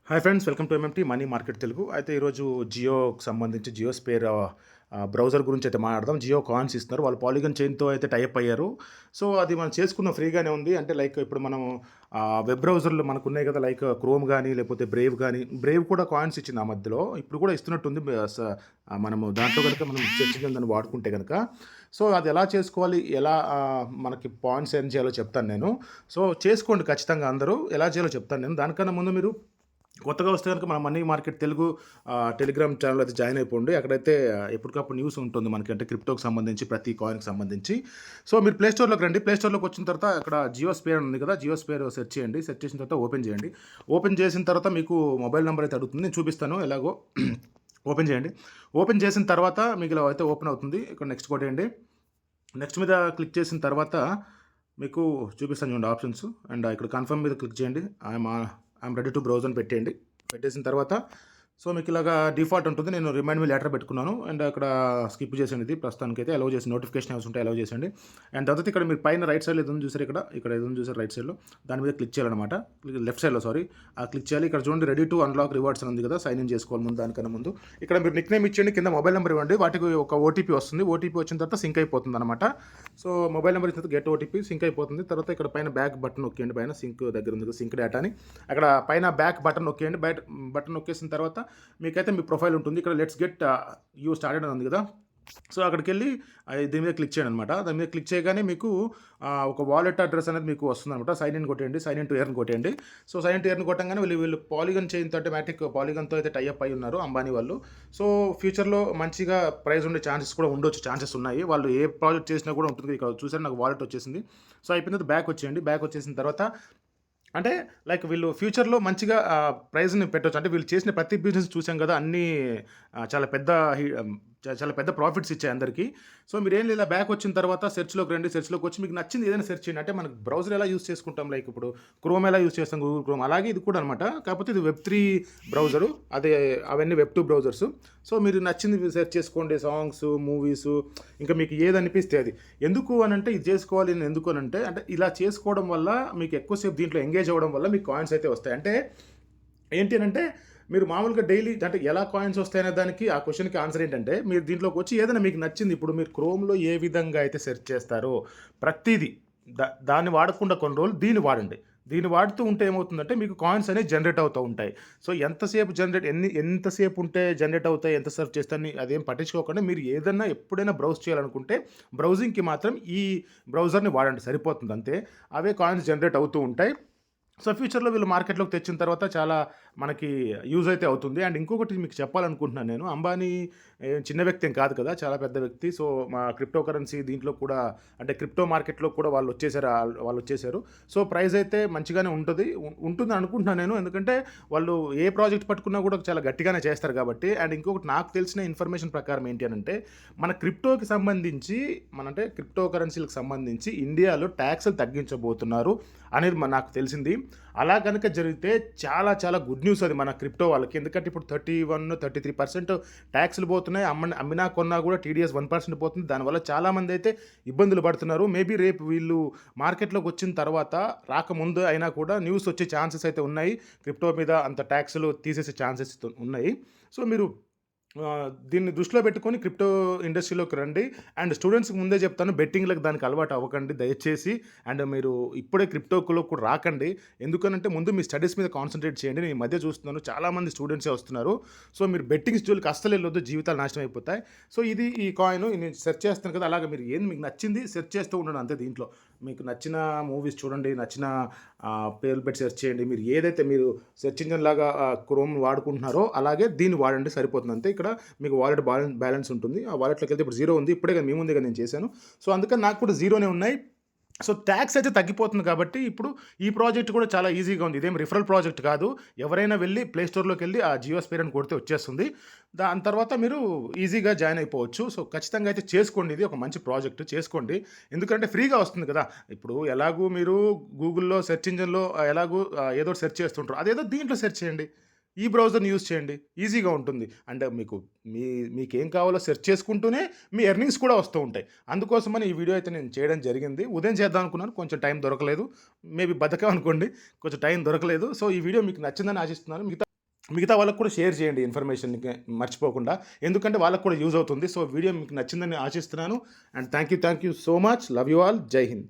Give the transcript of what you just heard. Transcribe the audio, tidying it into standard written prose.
Hi friends, welcome to MMT money market Telugu. అయితే ఈరోజు జియోకి సంబంధించి జియో స్పేర్ బ్రౌజర్ గురించి అయితే మాట్లాడదాం. జియో కాయిన్స్ ఇస్తున్నారు. వాళ్ళు పాలిగన్ చైన్‌తో అయితే టై అప్ అయ్యారు. సో, అది మనం చేసుకున్న ఫ్రీగానే ఉంది. అంటే లైక్ ఇప్పుడు మనం వెబ్ బ్రౌజర్‌లు మనకున్నాయి కదా! లైక్ క్రోమ్ గానీ, లేకపోతే బ్రేవ్ గానీ, బ్రేవ్ కూడా కాయిన్స్ ఇచ్చింది ఆ మధ్యలో. ఇప్పుడు కూడా ఇస్తున్నట్టుంది. మనము దాంట్లో గనుక మనం సెర్చ్ ఇంజిన్ దాన్ని వాడుకుంటే గనక. సో, అది ఎలా చేసుకోవాలి? ఎలా మనకి పాయింట్స్ ఎర్న్ చేయాలో చెప్తాను నేను. సో, చేసుకోండి ఖచ్చితంగా అందరూ. ఎలా చేయాలో చెప్తాను నేను. దానికన్నా ముందు మీరు కొత్తగా వస్తే గనుక మన money market Telugu Telegram channel అయితే జాయిన్ అయిపోండి. అక్కడైతే ఎప్పటికప్పుడు న్యూస్ ఉంటుంది మనకి. అంటే క్రిప్టోకి సంబంధించి, ప్రతి కాయిన్‌కి సంబంధించి. సో, మీరు ప్లే స్టోర్‌లోకి రండి. ప్లే స్టోర్‌లోకి వచ్చిన తర్వాత అక్కడ జియో స్పేర్ అని ఉంది కదా! జియో స్పేర్ సెర్చ్ చేయండి. సెర్చ్ చేసిన తర్వాత ఓపెన్ చేయండి. ఓపెన్ చేసిన తర్వాత మీకు మొబైల్ నంబర్ అయితే అడుగుతుంది. నేను చూపిస్తాను ఎలాగో. ఓపెన్ చేయండి. ఓపెన్ చేసిన తర్వాత మీకు ఇలా అయితే ఓపెన్ అవుతుంది. ఇక్కడ నెక్స్ట్ కొట్టేయండి. నెక్స్ట్ మీద క్లిక్ చేసిన తర్వాత మీకు చూపిస్తాను చూడండి ఆప్షన్స్. అండ్ ఇక్కడ కన్ఫర్మ్ మీద క్లిక్ చేయండి. ఐఎమ్ రెడీ టు బ్రౌజ్ అని పెట్టేయండి. పెట్టేసిన తర్వాత సో, మీకు ఇలాగా డిఫాల్ట్ ఉంటుంది. నేను రిమైండ్ మీ లెటర్ పెట్టుకున్నాను. అండ్ అక్కడ స్కిప్ చేసేయండి. ఇది ప్రస్తుతానికైతే అలౌ చేసి నోటిఫికేషన్ అవసరం ఉంటే అలౌ చేసేయండి. అండ్ తర్వాత ఇక్కడ మీరు పైన రైట్ సైడ్‌లో ఏదో ఉంది చూసారు ఇక్కడ ఏదో ఉంది చూసారు రైట్ సైడ్‌లో. దాని మీద క్లిక్ చేయాలన్నమాట. లెఫ్ట్ సైడ్‌లో సారీ. క్లిక్ చేయాలి. ఇక్కడ చూడండి రెడీ టు అన్లాక్ రివార్డ్స్ అని ఉంది కదా! సైన్ ఇన్ చేసుకోవాలి ముందు దానికన్నా ముందు. ఇక్కడ మీరు నిక్ నేమ్ ఇచ్చేయండి. కింద మొబైల్ నెంబర్ ఇవ్వండి. వాటికి ఒక ఓటీపీ వస్తుంది. ఓటీపీ వచ్చిన తర్వాత సింక్ అయిపోతుందన్నమాట. సో, మొబైల్ నెంబర్ ఇచ్చిన తర్వాత గెట్ ఓటీపీ సింక్ అయిపోతుంది. తర్వాత ఇక్కడ పైన బ్యాక్ బటన్ నొక్కేయండి. పైన సింక్ దగ్గర ఉంది కదా! సింక్ డేటా అని. అక్కడ పైన బ్యాక్ బటన్ నొక్కేయండి. బటన్ నొక్కేసిన తర్వాత మీకైతే మీ ప్రొఫైల్ ఉంటుంది. ఇక్కడ లెట్స్ గెట్ యూ స్టార్టెడ్ అని ఉంది కదా! సో, అక్కడికెళ్ళి దీని మీద క్లిక్ చేయండి అనమాట. దాని మీద క్లిక్ చేయగానే మీకు ఒక వాలెట్ అడ్రెస్ అనేది మీకు వస్తుందనమాట. సైన్ ఇన్ కొట్టేయండి. సైన్ ఇన్ టు ఎర్న్ కొట్టేయండి. So, sign in to earn కొట్టంగానే వీళ్ళు పాలిగన్ చైన్‌తో అంటే మ్యాటిక్ పాలిగన్‌తో అయితే టై అప్ అయ్యి ఉన్నారు అంబానీ వాళ్ళు. సో, ఫ్యూచర్‌లో మంచిగా ప్రైస్ ఉండే ఛాన్సెస్ కూడా ఉండొచ్చు. ఛాన్సెస్ ఉన్నాయి. వాళ్ళు ఏ ప్రాజెక్ట్ చేసినా కూడా ఉంటుంది. ఇక్కడ చూసారా నాకు వాలెట్ వచ్చేసింది. సో, అయిపోయిన తర్వాత బ్యాక్ వచ్చేయండి. బ్యాక్ వచ్చేసిన తర్వాత అంటే లైక్ వీళ్ళు ఫ్యూచర్‌లో మంచిగా ప్రైజ్‌ని పెట్టొచ్చు. అంటే వీళ్ళు చేసిన ప్రతి బిజినెస్ చూసాం గదా! అన్నీ చాలా పెద్ద చాలా పెద్ద ప్రాఫిట్స్ ఇచ్చాయి అందరికీ. సో, మీరేం లేదు ఇలా బ్యాక్ వచ్చిన తర్వాత సెర్చ్‌లోకి రండి. సెర్చ్‌లోకి వచ్చి మీకు నచ్చింది ఏదైనా సెర్చ్ చేయండి. అంటే మనకు బ్రౌజర్ ఎలా యూజ్ చేసుకుంటాం లైక్ ఇప్పుడు క్రోమ్ ఎలా యూజ్ చేస్తాం గూగుల్ క్రోమ్ అలాగే ఇది కూడా అనమాట. కాకపోతే ఇది వెబ్3 బ్రౌజరు. అదే అవన్నీ వెబ్2 బ్రౌజర్స్. సో, మీరు నచ్చింది సెర్చ్ చేసుకోండి. సాంగ్స్, మూవీస్ ఇంకా మీకు ఏదనిపిస్తే అది. ఎందుకు అనంటే ఇది చేసుకోవాలి అని ఎందుకు అనంటే అంటే ఇలా చేసుకోవడం వల్ల మీకు ఎక్కువ సేపు దీంట్లో ఎంగేజ్ అవ్వడం వల్ల మీకు కాయిన్స్ అయితే వస్తాయి. అంటే ఏంటి అనంటే మీరు మామూలుగా డైలీ అంటే ఎలా కాయిన్స్ వస్తాయనే దానికి ఆ క్వెషన్‌కి ఆన్సర్ ఏంటంటే మీరు దీంట్లోకి వచ్చి ఏదైనా మీకు నచ్చింది ఇప్పుడు మీరు క్రోమ్‌లో ఏ విధంగా అయితే సెర్చ్ చేస్తారో ప్రతీది దాన్ని వాడకుండా కొన్ని రోజులు దీన్ని వాడండి. దీన్ని వాడుతూ ఉంటే ఏమవుతుందంటే మీకు కాయిన్స్ అనేవి జనరేట్ అవుతూ ఉంటాయి. సో, ఎంతసేపు ఉంటే జనరేట్ అవుతాయి, ఎంత సర్ఫ్ చేస్తారని అదేం పట్టించుకోకుండా మీరు ఏదన్నా ఎప్పుడైనా బ్రౌజ్ చేయాలనుకుంటే బ్రౌజింగ్‌కి మాత్రం ఈ బ్రౌజర్‌ని వాడండి సరిపోతుంది అంతే. అవే కాయిన్స్ జనరేట్ అవుతూ ఉంటాయి. సో, ఫ్యూచర్‌లో వీళ్ళు మార్కెట్‌లోకి తెచ్చిన తర్వాత చాలా మనకి యూజ్ అయితే అవుతుంది. అండ్ ఇంకొకటి మీకు చెప్పాలనుకుంటున్నాను నేను. అంబానీ చిన్న వ్యక్తి ఏం కాదు కదా! చాలా పెద్ద వ్యక్తి. సో, మా క్రిప్టో కరెన్సీ దీంట్లో కూడా అంటే క్రిప్టో మార్కెట్‌లో కూడా వాళ్ళొచ్చేసారు. సో, ప్రైస్ అయితే మంచిగానే ఉంటది. ఉంటుందని అనుకుంటున్నాను నేను. ఎందుకంటే వాళ్ళు ఏ ప్రాజెక్ట్ పట్టుకున్నా కూడా చాలా గట్టిగానే చేస్తారు కాబట్టి. అండ్ ఇంకొకటి నాకు తెలిసిన ఇన్ఫర్మేషన్ ప్రకారం ఏంటి అనంటే మన క్రిప్టోకి సంబంధించి అంటే క్రిప్టో కరెన్సీలకు సంబంధించి ఇండియాలో టాక్స్‌లు తగ్గించబోతున్నారు అనేది నాకు తెలిసింది. అలా గనక జరిగితే చాలా చాలా గుడ్ న్యూస్ అది మన క్రిప్టో వాళ్ళకి. ఎందుకంటే ఇప్పుడు 31, 33% టాక్స్‌లు పోతున్నాయి. అమ్మినా కొన్నా కూడా టీడీఎస్ 1% పోతుంది. దానివల్ల చాలామంది అయితే ఇబ్బందులు పడుతున్నారు. మేబీ రేపు వీళ్ళు మార్కెట్‌లోకి వచ్చిన తర్వాత రాకముందు అయినా కూడా న్యూస్ వచ్చే ఛాన్సెస్ అయితే ఉన్నాయి. క్రిప్టో మీద అంత టాక్స్‌లు తీసేసే ఛాన్సెస్ ఉన్నాయి. సో, మీరు దీన్ని దృష్టిలో పెట్టుకొని క్రిప్టో ఇండస్ట్రీలోకి రండి. అండ్ స్టూడెంట్స్‌కి ముందే చెప్తాను బెట్టింగ్‌లకి దానికి అలవాటు అవ్వకండి దయచేసి. అండ్ మీరు ఇప్పుడే క్రిప్టోలోకి కూడా రాకండి. ఎందుకనంటే ముందు మీ స్టడీస్ మీద కాన్సంట్రేట్ చేయండి. నేను ఈ మధ్య చూస్తున్నాను చాలామంది స్టూడెంట్సే వస్తున్నారు. సో, మీరు బెట్టింగ్స్ జోలికి అస్సలు ఎళ్ళొద్దు. జీవితాలు నాశనం అయిపోతాయి. సో, ఇది ఈ కాయిన్ నేను సెర్చ్ చేస్తాను కదా! అలాగే మీరు ఏంది మీకు నచ్చింది సెర్చ్ చేస్తూ ఉండండి అంతే దీంట్లో. మీకు నచ్చిన మూవీస్ చూడండి. నచ్చిన పేర్లు పెట్టి సెర్చ్ చేయండి. మీరు ఏదైతే మీరు సెర్చ్ ఇంజిన్ లాగా క్రోమ్ వాడుకుంటున్నారో అలాగే దీన్ని వాడండి సరిపోతుంది అంతే. ఇక్కడ మీకు వాలెట్ బ్యాలెన్స్ ఉంటుంది. ఆ వాలెట్‌లోకి వెళ్తే ఇప్పుడు 0 ఉంది. ఇప్పుడే కదా మీ ముందే కదా నేను చేశాను. సో, అందుకని నాకు కూడా 0నే ఉన్నాయి. సో, టాక్స్ అయితే తగ్గిపోతుంది కాబట్టి ఇప్పుడు ఈ ప్రాజెక్ట్ కూడా చాలా ఈజీగా ఉంది. ఇదేం రిఫరల్ ప్రాజెక్ట్ కాదు. ఎవరైనా వెళ్లి ప్లే స్టోర్‌లోకెళ్ళి ఆ జియో స్పేర్ అని కొడితే వచ్చేస్తుంది. దాని తర్వాత మీరు ఈజీగా జాయిన్ అయిపోవచ్చు. సో, ఖచ్చితంగా అయితే చేసుకోండి. ఇది ఒక మంచి ప్రాజెక్ట్ చేసుకోండి. ఎందుకంటే ఫ్రీగా వస్తుంది కదా! ఇప్పుడు ఎలాగూ మీరు గూగుల్‌లో సెర్చ్ ఇంజిన్‌లో ఎలాగూ ఏదో ఒకటి సెర్చ్ చేస్తుంటారు. అదేదో దీంట్లో సెర్చ్ చేయండి. ఈ బ్రౌజర్‌ని యూజ్ చేయండి. ఈజీగా ఉంటుంది. అంటే మీకేం కావాలో సెర్చ్ చేసుకుంటూనే మీ ఎర్నింగ్స్ కూడా వస్తూ ఉంటాయి. అందుకోసమని ఈ వీడియో అయితే నేను చేయడం జరిగింది. ఉదయం చేద్దాం అనుకున్నాను. కొంచెం టైం దొరకలేదు. మేబీ బద్ధకం అనుకోండి. కొంచెం టైం దొరకలేదు. సో, ఈ వీడియో మీకు నచ్చిందని ఆశిస్తున్నాను. మిగతా మిగతా వాళ్ళకి కూడా షేర్ చేయండి ఇన్ఫర్మేషన్‌ని మర్చిపోకుండా. ఎందుకంటే వాళ్ళకి కూడా యూజ్ అవుతుంది. సో, వీడియో మీకు నచ్చిందని ఆశిస్తున్నాను. And thank you so much. Love you all. జై హింద్.